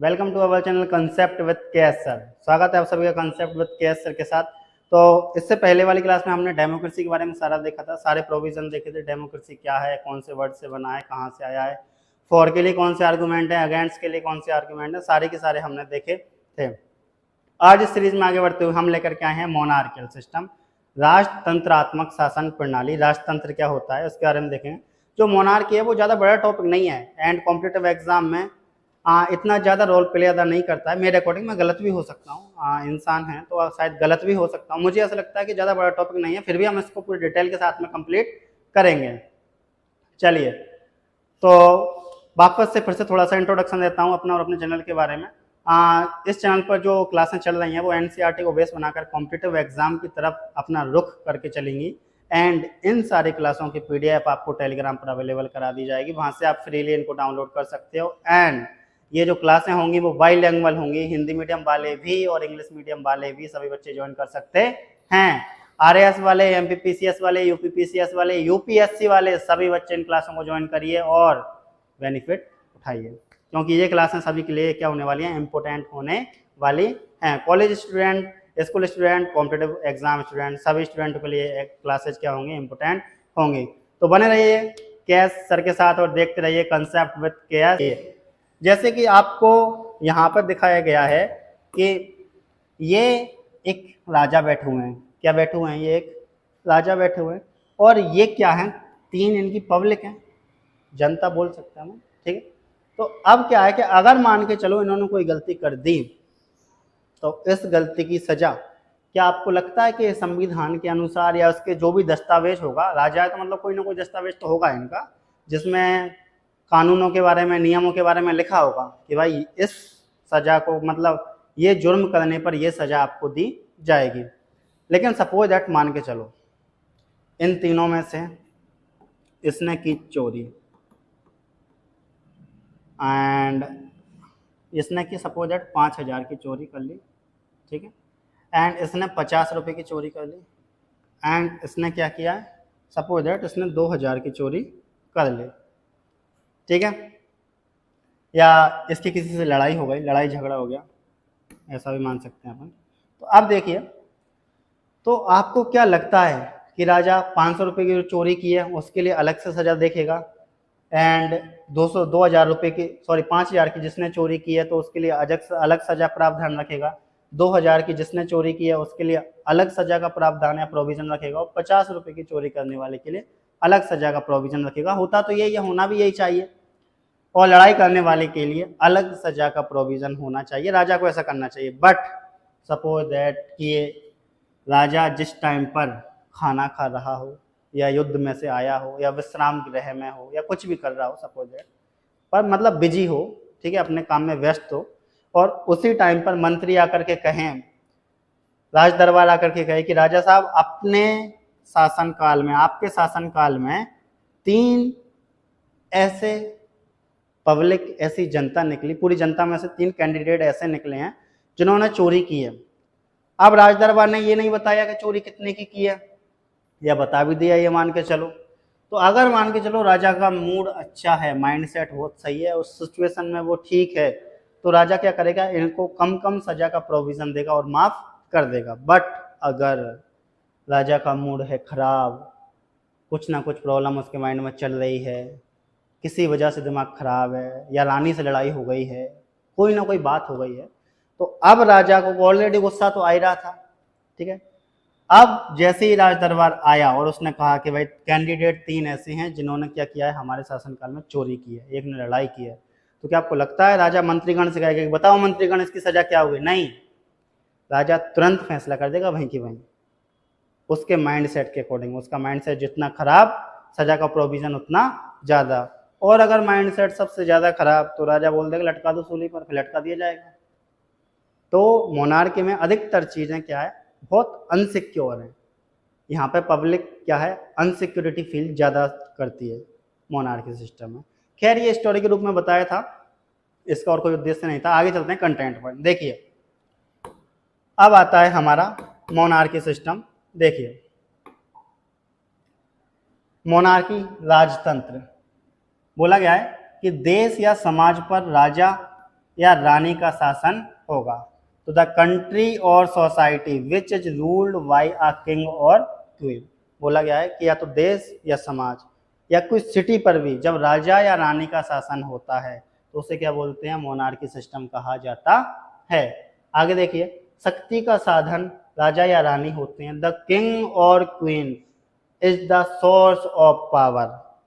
Welcome to our channel concept with K sir. स्वागत है आप सभी का कंसेप्ट विद के सर के साथ। तो इससे पहले वाली क्लास में हमने डेमोक्रेसी के बारे में सारा देखा था, सारे प्रोविजन देखे थे। डेमोक्रेसी क्या है, कौन से वर्ड से बना है, कहाँ से आया है, फॉर के लिए कौन से आर्गूमेंट है, अगेंस्ट के लिए कौन से आर्गूमेंट है, सारे के सारे हमने देखे थे। आज इस सीरीज में आगे बढ़ते हुए हम लेकर के आए हैं मोनार्कियल सिस्टम, राजतंत्रात्मक शासन प्रणाली। राजतंत्र क्या होता है उसके बारे में देखेंगे। जो मोनार्की है वो ज़्यादा बड़ा टॉपिक नहीं है एंड कॉम्पिटिटिव एग्जाम में इतना ज़्यादा रोल प्ले अदा नहीं करता है। मेरे अकॉर्डिंग मैं गलत भी हो सकता हूँ, इंसान है तो शायद गलत भी हो सकता हूँ। मुझे ऐसा लगता है कि ज़्यादा बड़ा टॉपिक नहीं है, फिर भी हम इसको पूरी डिटेल के साथ में कंप्लीट करेंगे। चलिए तो वापस से फिर से थोड़ा सा इंट्रोडक्शन देता हूँ अपना और अपने चैनल के बारे में। इस चैनल पर जो क्लासें चल रही हैं वो एनसीईआरटी को बेस बनाकर कॉम्पिटिटिव एग्जाम की तरफ अपना रुख करके चलेंगी एंड इन सारी क्लासों की पीडीएफ आपको टेलीग्राम पर अवेलेबल करा दी जाएगी। वहाँ से आप फ्रीली इनको डाउनलोड कर सकते हो एंड ये जो क्लासें होंगी वो बाइलिंगुअल होंगी, हिंदी मीडियम वाले भी और इंग्लिश मीडियम वाले भी सभी बच्चे ज्वाइन कर सकते हैं। आरएएस वाले, एमपीपीसीएस वाले, यूपीपीसीएस वाले, यूपीएससी वाले सभी बच्चे इन क्लासों को ज्वाइन करिए और बेनिफिट उठाइए, क्योंकि ये क्लासें सभी के लिए क्या होने वाली हैं, इंपॉर्टेंट होने वाली हैं। College student, school student, competitive exam student, सभी स्टूडेंटों के लिए क्लासेज क्या होंगे, इंपॉर्टेंट होंगी। तो बने रहिए केएस सर के साथ और देखते रहिए कंसेप्ट विद केएस। जैसे कि आपको यहाँ पर दिखाया गया है कि ये एक राजा बैठे हुए हैं। क्या बैठे हुए हैं? ये एक राजा बैठे हुए हैं और ये क्या है, तीन इनकी पब्लिक है, जनता बोल सकते हैं हम, ठीक है। तो अब क्या है कि अगर मान के चलो इन्होंने कोई गलती कर दी तो इस गलती की सजा, क्या आपको लगता है कि संविधान के अनुसार या उसके जो भी दस्तावेज होगा, राजा है तो मतलब कोई ना कोई दस्तावेज तो होगा इनका जिसमें कानूनों के बारे में, नियमों के बारे में लिखा होगा कि भाई इस सजा को, मतलब ये जुर्म करने पर ये सजा आपको दी जाएगी। लेकिन सपोज दैट मान के चलो इन तीनों में से इसने की चोरी एंड इसने की सपोज दैट 5,000 की चोरी कर ली, ठीक है, एंड इसने 50 रुपये की चोरी कर ली एंड इसने क्या किया है, सपोज दैट इसने 2,000 की चोरी कर ली, ठीक है, या इसकी किसी से लड़ाई हो गई, लड़ाई झगड़ा हो गया, ऐसा भी मान सकते हैं अपन। तो अब देखिए, तो आपको क्या लगता है कि राजा 500 रुपये की जो चोरी की है उसके लिए अलग से सजा देखेगा एंड 2,000 रुपये की, सॉरी 5,000 की जिसने चोरी की है तो उसके लिए अलग सजा प्रावधान रखेगा, 2,000 की जिसने चोरी की है उसके लिए अलग सजा का प्रावधान या प्रोविजन रखेगा और 50 रुपये की चोरी करने वाले के लिए अलग सजा का प्रोविजन रखेगा। होता तो यही, होना भी यही चाहिए, और लड़ाई करने वाले के लिए अलग सजा का प्रोविजन होना चाहिए। राजा को ऐसा करना चाहिए। बट सपोज दैट कि राजा जिस टाइम पर खाना खा रहा हो या युद्ध में से आया हो या विश्राम गृह में हो या कुछ भी कर रहा हो, सपोज दैट पर मतलब बिजी हो, ठीक है, अपने काम में व्यस्त हो, और उसी टाइम पर मंत्री आकर के कहें, राज दरबार आकर के कहे कि राजा साहब अपने शासनकाल में, आपके शासनकाल में 3 ऐसे पब्लिक, ऐसी जनता निकली, पूरी जनता में से 3 कैंडिडेट ऐसे निकले हैं जिन्होंने चोरी की है। अब राज दरबार ने ये नहीं बताया कि चोरी कितने की है, या बता भी दिया ये मान के चलो, तो अगर मान के चलो राजा का मूड अच्छा है, माइंडसेट बहुत सही है, उस सिचुएशन में वो ठीक है, तो राजा क्या करेगा, इनको कम कम सजा का प्रोविजन देगा और माफ कर देगा। बट अगर राजा का मूड है खराब, कुछ ना कुछ प्रॉब्लम उसके माइंड में चल रही है, किसी वजह से दिमाग खराब है या रानी से लड़ाई हो गई है, कोई ना कोई बात हो गई है, तो अब राजा को ऑलरेडी गुस्सा तो आ ही रहा था, ठीक है। अब जैसे ही राज दरबार आया और उसने कहा कि भाई कैंडिडेट 3 ऐसे हैं जिन्होंने क्या किया है, हमारे शासनकाल में चोरी की है, एक ने लड़ाई की है, तो क्या आपको लगता है राजा मंत्रीगण से कहेगा कि बताओ मंत्रीगण इसकी सजा क्या हुई? नहीं, राजा तुरंत फैसला कर देगा वहीं की वहीं, उसके माइंडसेट के अकॉर्डिंग। उसका माइंडसेट जितना खराब, सजा का प्रोविजन उतना ज़्यादा, और अगर माइंडसेट सबसे ज़्यादा खराब तो राजा बोल देगा लटका दो सूली पर, फिर लटका दिया जाएगा। तो मोनार्की में अधिकतर चीज़ें क्या है, बहुत अनसिक्योर है। यहाँ पे पब्लिक क्या है, अनसिक्योरिटी फील ज़्यादा करती है मोनार्की सिस्टम में। खैर ये स्टोरी के रूप में बताया था, इसका और कोई उद्देश्य नहीं था। आगे चलते हैं कंटेंट पर। देखिए अब आता है हमारा मोनार्की सिस्टम। देखिए मोनार्की, राजतंत्र, बोला गया है कि देश या समाज पर राजा या रानी का शासन होगा। तो द कंट्री और society which is ruled by a king और क्वीन, बोला गया है कि या तो देश या समाज या कोई सिटी पर भी जब राजा या रानी का शासन होता है तो उसे क्या बोलते हैं, मोनार्की सिस्टम कहा जाता है। आगे देखिए, शक्ति का साधन राजा या रानी होते हैं। द किंग और queen is the source of power,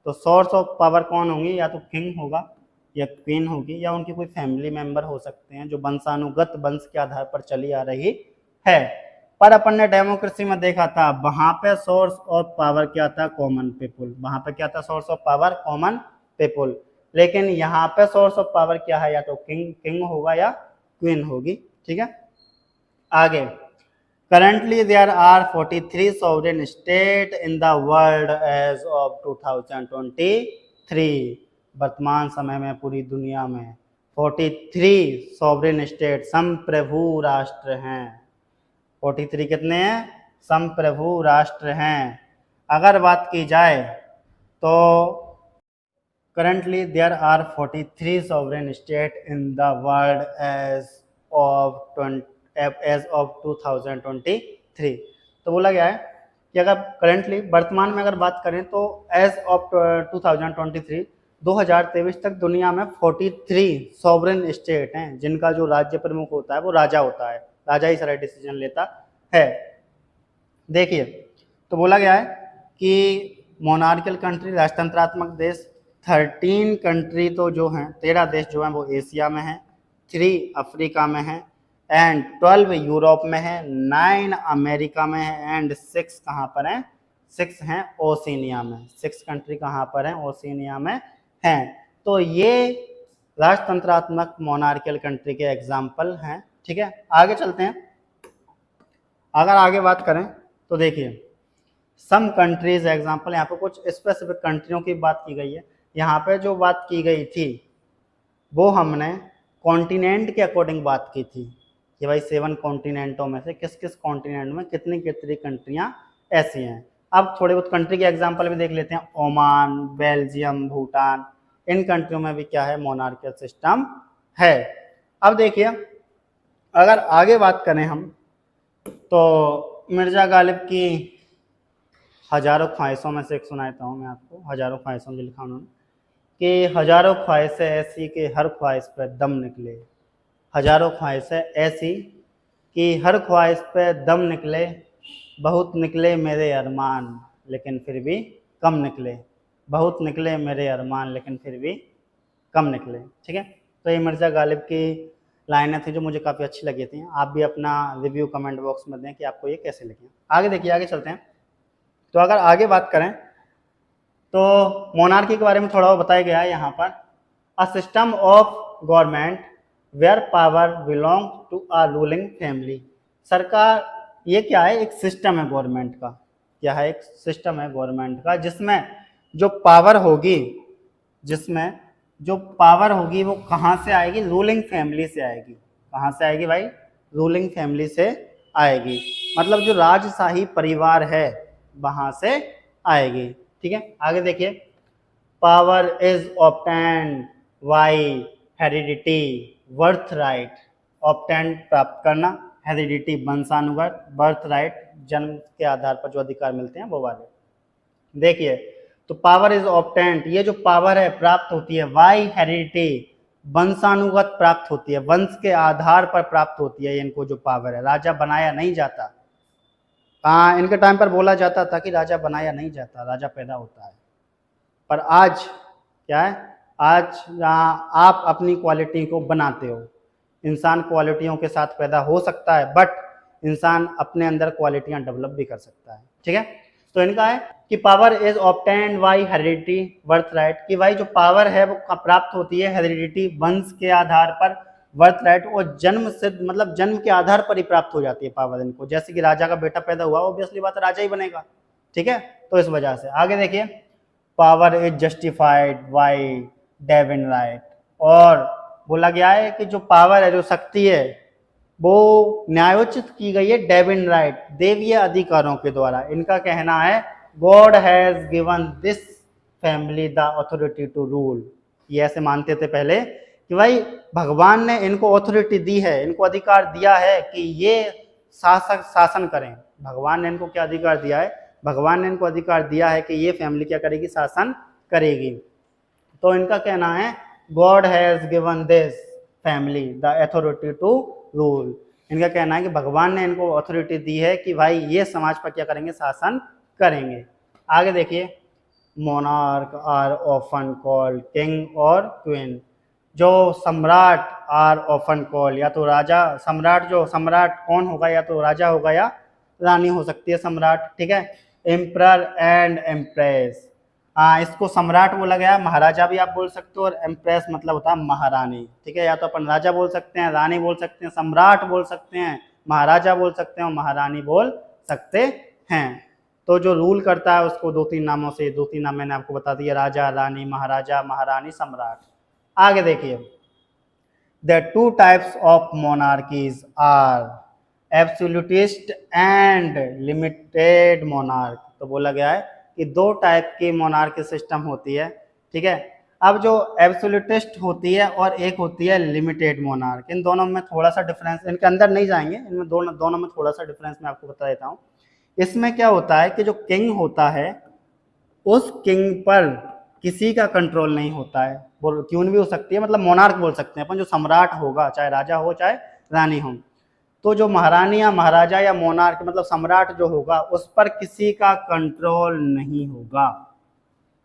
तो सोर्स ऑफ पावर कौन होंगे, या तो किंग होगा या क्वीन होगी या उनकी कोई फैमिली मेंबर हो सकते हैं जो वंशानुगत वंश के आधार पर चली आ रही है। पर अपन ने डेमोक्रेसी में देखा था वहां पे सोर्स ऑफ पावर क्या था, कॉमन पीपुल, वहां पे क्या था source of power, common people. लेकिन यहाँ पे सोर्स ऑफ पावर क्या है, या तो किंग होगा या क्वीन होगी। ठीक है, आगे currently there are 43 sovereign state in the world as of 2023, वर्तमान समय में पूरी दुनिया में 43 सॉवरेन स्टेट, संप्रभु राष्ट्र हैं। 43 कितने हैं, संप्रभु राष्ट्र हैं। अगर बात की जाए तो currently there are 43 sovereign state in the world as of 2023। तो बोला गया है कि अगर करंटली वर्तमान में अगर बात करें तो एज ऑफ 2023 2023 तक दुनिया में 43 सॉवरेन स्टेट हैं जिनका जो राज्य प्रमुख होता है वो राजा होता है, राजा ही सारे डिसीजन लेता है। देखिए, तो बोला गया है कि मोनार्कियल कंट्री, राजतंत्रात्मक देश 13 कंट्री तो जो हैं, 13 देश जो हैं वो एशिया में हैं, 3 अफ्रीका में हैं एंड 12 यूरोप में है, 9 अमेरिका में है एंड 6 कहाँ पर हैं, 6 हैं ओशिनिया में। 6 कंट्री कहाँ पर हैं, ओशिनिया में हैं। तो ये राजतंत्रात्मक मोनार्कियल कंट्री के एग्जाम्पल हैं। ठीक है, आगे चलते हैं। अगर आगे बात करें तो देखिए सम कंट्रीज एग्जाम्पल, यहाँ पे कुछ स्पेसिफिक कंट्रियों की बात की गई है। यहाँ पे जो बात की गई थी वो हमने कॉन्टिनेंट के अकॉर्डिंग बात की थी कि भाई 7 कॉन्टिनेंटों में से किस किस कॉन्टिनेंट में कितनी कितनी कंट्रियाँ ऐसी हैं। अब थोड़े बहुत कंट्री के एग्जाम्पल भी देख लेते हैं। ओमान, बेल्जियम, भूटान, इन कंट्रियों में भी क्या है, मोनार्कियल सिस्टम है। अब देखिए अगर आगे बात करें हम तो मिर्जा गालिब की हजारों ख्वाहिशों में से एक सुनाता हूँ मैं आपको। हजारों ख्वाहिशों में लिखा उन्होंने कि हजारों ख्वाहिशें ऐसी कि हर ख्वाहिश पर दम निकले, हजारों ख्वाहिशें ऐसी कि हर ख्वाहिश पे दम निकले, बहुत निकले मेरे अरमान लेकिन फिर भी कम निकले, बहुत निकले मेरे अरमान लेकिन फिर भी कम निकले। ठीक है, तो ये मिर्ज़ा गालिब की लाइनें थी जो मुझे काफ़ी अच्छी लगी थी। आप भी अपना रिव्यू कमेंट बॉक्स में दें कि आपको ये कैसे लगी। आगे देखिए, आगे चलते हैं। तो अगर आगे बात करें तो मोनार्की के बारे में थोड़ा बताया गया है यहाँ पर। A system of government where power belong to a ruling family. सरकार ये क्या है, एक सिस्टम है गवर्नमेंट का। क्या है, एक सिस्टम है गवर्नमेंट का जिसमें जो पावर होगी, जिसमें जो पावर होगी वो कहाँ से आएगी, रूलिंग फैमिली से आएगी। कहाँ से आएगी भाई, रूलिंग फैमिली से आएगी। मतलब जो राजशाही परिवार है वहाँ से आएगी। ठीक है, आगे देखिए। Power is obtained by heredity, birth right. Obtained प्राप्त करना, हेरिडिटी वंशानुगत, बर्थ राइट जन्म के आधार पर जो अधिकार मिलते हैं वो वाले। देखिए, तो पावर इज ऑब्टेन्ड, ये जो पावर है प्राप्त होती है बाय हेरिडिटी, वंशानुगत प्राप्त होती है, वंश के आधार पर प्राप्त होती है। इनको जो पावर है, राजा बनाया नहीं जाता। इनके टाइम पर बोला जाता था कि राजा बनाया नहीं जाता, राजा पैदा होता है। पर आज क्या है, आज आप अपनी क्वालिटी को बनाते हो। इंसान क्वालिटियों के साथ पैदा हो सकता है बट इंसान अपने अंदर क्वालिटियां डेवलप भी कर सकता है। ठीक है, तो इनका है कि power is obtained by heredity birth right, कि भाई जो पावर है वो प्राप्त होती है हेरिडिटी वंश के आधार पर, बर्थ राइट और जन्म सिद्ध, मतलब जन्म के आधार पर ही प्राप्त हो जाती है पावर इनको। जैसे कि राजा का बेटा पैदा हुआ, ऑब्वियसली बात राजा ही बनेगा। ठीक है, तो इस वजह से आगे देखिए। Power is justified by divine right, और बोला गया है कि जो पावर है, जो शक्ति है, वो न्यायोचित की गई है डिवाइन राइट, देवीय अधिकारों के द्वारा। इनका कहना है God has given this family the authority to rule. ये ऐसे मानते थे पहले कि भाई भगवान ने इनको अथॉरिटी दी है, इनको अधिकार दिया है कि ये शासन करें। भगवान ने इनको क्या अधिकार दिया है? भगवान ने इनको अधिकार दिया है कि ये फैमिली क्या करेगी? शासन करेगी। तो इनका कहना है God has given this family the authority to rule. इनका कहना है कि भगवान ने इनको अथॉरिटी दी है कि भाई ये समाज पर क्या करेंगे? शासन करेंगे। आगे देखिए, monarch are often called king और क्वीन। जो सम्राट आर ऑफन कॉल्ड, या तो राजा सम्राट, जो सम्राट कौन होगा? या तो राजा होगा या रानी हो सकती है सम्राट, ठीक है। एम्परर एंड एम्प्रेस, इसको सम्राट बोला गया, महाराजा भी आप बोल सकते हो, और एम्प्रेस मतलब होता है महारानी, ठीक है। या तो अपन राजा बोल सकते हैं, रानी बोल सकते हैं, सम्राट बोल सकते हैं, महाराजा बोल सकते हैं और महारानी बोल सकते हैं। तो जो रूल करता है उसको दो तीन नामों से, दो तीन नाम मैंने आपको बता दिया, राजा, रानी, महाराजा, महारानी, सम्राट। आगे देखिए, the two types of monarchies are absolutist and limited monarch. तो बोला गया है कि दो टाइप की मोनार्की सिस्टम होती है, ठीक है। अब जो एब्सोल्यूटिस्ट होती है और एक होती है लिमिटेड मोनार्क, इन दोनों में थोड़ा सा डिफरेंस, इनके अंदर नहीं जाएंगे, इनमें दोनों में थोड़ा सा डिफरेंस मैं आपको बता देता हूँ। इसमें क्या होता है कि जो किंग होता है उस किंग पर किसी का कंट्रोल नहीं होता है, क्वीन भी हो सकती है, मतलब मोनार्क बोल सकते हैं अपन, जो सम्राट होगा, चाहे राजा हो चाहे रानी हो। तो जो महारानी या महाराजा या मोनार्क मतलब सम्राट जो होगा उस पर किसी का कंट्रोल नहीं होगा,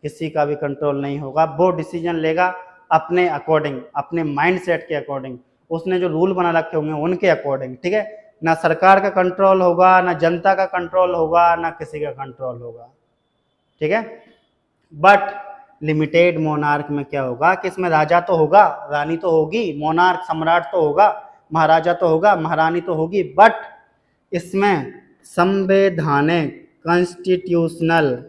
किसी का भी कंट्रोल नहीं होगा। वो डिसीजन लेगा अपने अकॉर्डिंग, अपने माइंड सेट के अकॉर्डिंग, उसने जो रूल बना रखे होंगे उनके अकॉर्डिंग, ठीक है। ना सरकार का कंट्रोल होगा, ना जनता का कंट्रोल होगा, ना किसी का कंट्रोल होगा, ठीक है। बट लिमिटेड मोनार्क में क्या होगा कि इसमें राजा तो होगा, रानी तो होगी, मोनार्क सम्राट तो होगा, महाराजा तो होगा, महारानी तो होगी, बट इसमें संवैधानिक कॉन्स्टिट्यूशनल,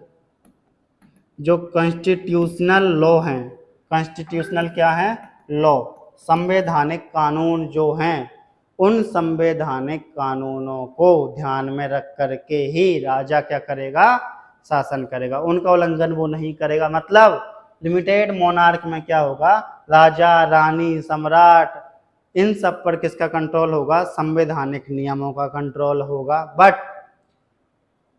जो कॉन्स्टिट्यूशनल लॉ हैं, कॉन्स्टिट्यूशनल क्या है? लॉ, संवैधानिक कानून जो हैं, उन संवैधानिक कानूनों को ध्यान में रख करके ही राजा क्या करेगा? शासन करेगा, उनका उल्लंघन वो नहीं करेगा। मतलब लिमिटेड मोनार्क में क्या होगा? राजा, रानी, सम्राट, इन सब पर किसका कंट्रोल होगा? संवैधानिक नियमों का कंट्रोल होगा। बट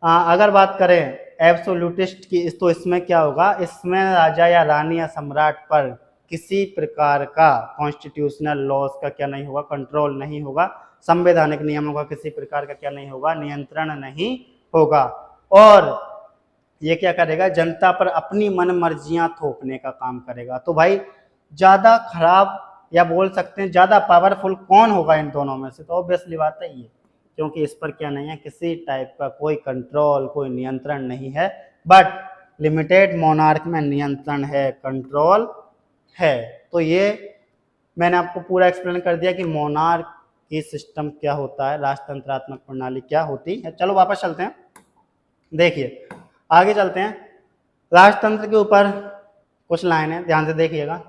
अगर बात करें एब्सोल्यूटिस्ट की, तो इसमें क्या होगा? इसमें राजा या रानी या सम्राट पर किसी प्रकार का कॉन्स्टिट्यूशनल लॉज का क्या नहीं होगा? कंट्रोल नहीं होगा। संवैधानिक नियमों का किसी प्रकार का क्या नहीं होगा? नियंत्रण नहीं होगा। और ये क्या करेगा? जनता पर अपनी मन मर्जियां थोपने का काम करेगा। तो भाई ज्यादा खराब या बोल सकते हैं ज्यादा पावरफुल कौन होगा इन दोनों में से? तो ऑब्वियसली बात है ये, क्योंकि इस पर क्या नहीं है? किसी टाइप का कोई कंट्रोल, कोई नियंत्रण नहीं है। बट लिमिटेड मोनार्क में नियंत्रण है, कंट्रोल है। तो ये मैंने आपको पूरा एक्सप्लेन कर दिया कि मोनार्क की सिस्टम क्या होता है, राजतंत्रात्मक प्रणाली क्या होती है। चलो वापस चलते हैं, देखिए आगे चलते हैं। राजतंत्र के ऊपर कुछ लाइनें ध्यान से देखिएगा।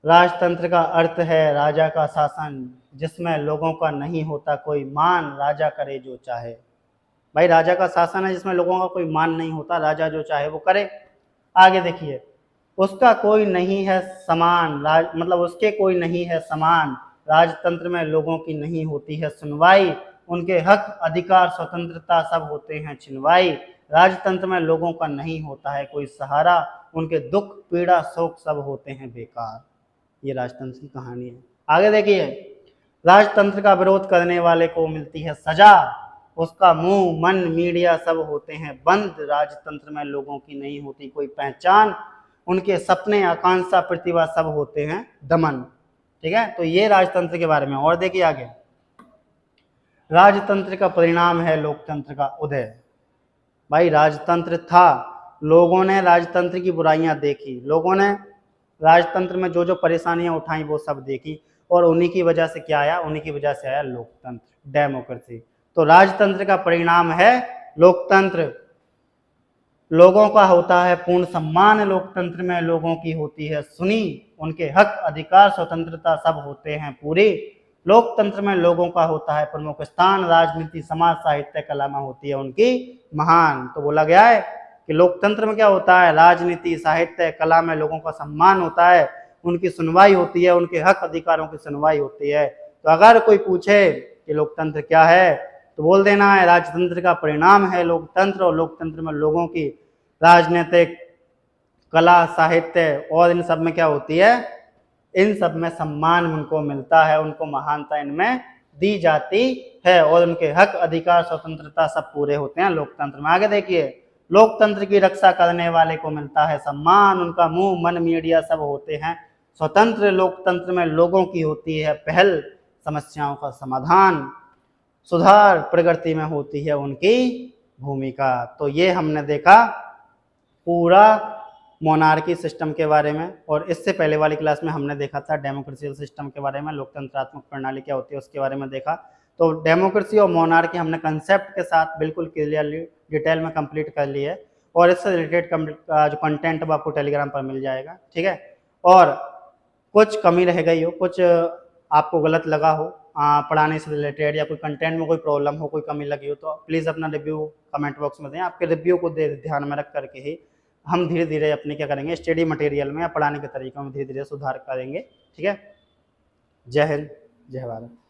राजतंत्र का अर्थ है राजा का शासन, जिसमें लोगों का नहीं होता कोई मान, राजा करे जो चाहे। भाई राजा का शासन है जिसमें लोगों का कोई मान नहीं होता, राजा जो चाहे वो करे। आगे देखिए, उसका कोई नहीं है समान, मतलब उसके कोई नहीं है समान, राजतंत्र में लोगों की नहीं होती है सुनवाई, उनके हक अधिकार स्वतंत्रता सब होते हैं छिनवाई, राजतंत्र में लोगों का नहीं होता है कोई सहारा, उनके दुख पीड़ा शोक सब होते हैं बेकार। ये राजतंत्र की कहानी है। आगे देखिए, राजतंत्र का विरोध करने वाले को मिलती है सजा, उसका मुंह मन मीडिया सब होते हैं बंद, राजतंत्र में लोगों की नहीं होती कोई पहचान, उनके सपने आकांक्षा प्रतिभा सब होते हैं दमन। ठीक है, तो ये राजतंत्र के बारे में। और देखिए आगे, राजतंत्र का परिणाम है लोकतंत्र का उदय। भाई राजतंत्र था, लोगों ने राजतंत्र की बुराइयां देखी, लोगों ने राजतंत्र में जो जो परेशानियां उठाई वो सब देखी, और उन्हीं की वजह से क्या आया? उन्हीं की वजह से आया लोकतंत्र, डेमोक्रेसी। तो राजतंत्र का परिणाम है लोकतंत्र। लोगों का होता है पूर्ण सम्मान, लोकतंत्र में लोगों की होती है सुनी, उनके हक अधिकार स्वतंत्रता सब होते हैं पूरी, लोकतंत्र में लोगों का होता है प्रमुख स्थान, राजनीति समाज साहित्य कला में होती है उनकी महान। तो बोला गया है कि लोकतंत्र में क्या होता है? राजनीति साहित्य कला में लोगों का सम्मान होता है, उनकी सुनवाई होती है, उनके हक अधिकारों की सुनवाई होती है। तो अगर कोई पूछे कि लोकतंत्र क्या है तो बोल देना है राजतंत्र का परिणाम है लोकतंत्र, और लोकतंत्र में लोगों की राजनीतिक, कला, साहित्य और इन सब में क्या होती है, इन सब में सम्मान उनको मिलता है, उनको महानता इनमें दी जाती है और उनके हक, अधिकार, स्वतंत्रता सब पूरे होते हैं लोकतंत्र में। आगे देखिए, लोकतंत्र की रक्षा करने वाले को मिलता है सम्मान, उनका मुंह, मन, मीडिया सब होते हैं स्वतंत्र। लोकतंत्र में लोगों की होती है पहल, समस्याओं का समाधान, सुधार, प्रगति में होती है उनकी भूमिका। तो ये हमने देखा पूरा मोनार्की सिस्टम के बारे में, और इससे पहले वाली क्लास में हमने देखा था डेमोक्रेसियल सिस्टम के बारे में, लोकतंत्रात्मक प्रणाली क्या होती है उसके बारे में देखा। तो डेमोक्रेसी और मोनार्की हमने कंसेप्ट के साथ बिल्कुल क्लियरली डिटेल में कंप्लीट कर ली है, और इससे रिलेटेड जो कंटेंट वो आपको टेलीग्राम पर मिल जाएगा, ठीक है। और कुछ कमी रह गई हो, कुछ आपको गलत लगा हो पढ़ाने से रिलेटेड, या कोई कंटेंट में कोई प्रॉब्लम हो, कोई कमी लगी हो, तो प्लीज़ अपना रिव्यू कमेंट बॉक्स में दें। आपके रिव्यू को ध्यान में रख करके ही हम धीरे धीरे अपने क्या करेंगे, स्टडी मटेरियल में या पढ़ाने के तरीकों में धीरे धीरे सुधार करेंगे, ठीक है। जय हिंद, जय भारत।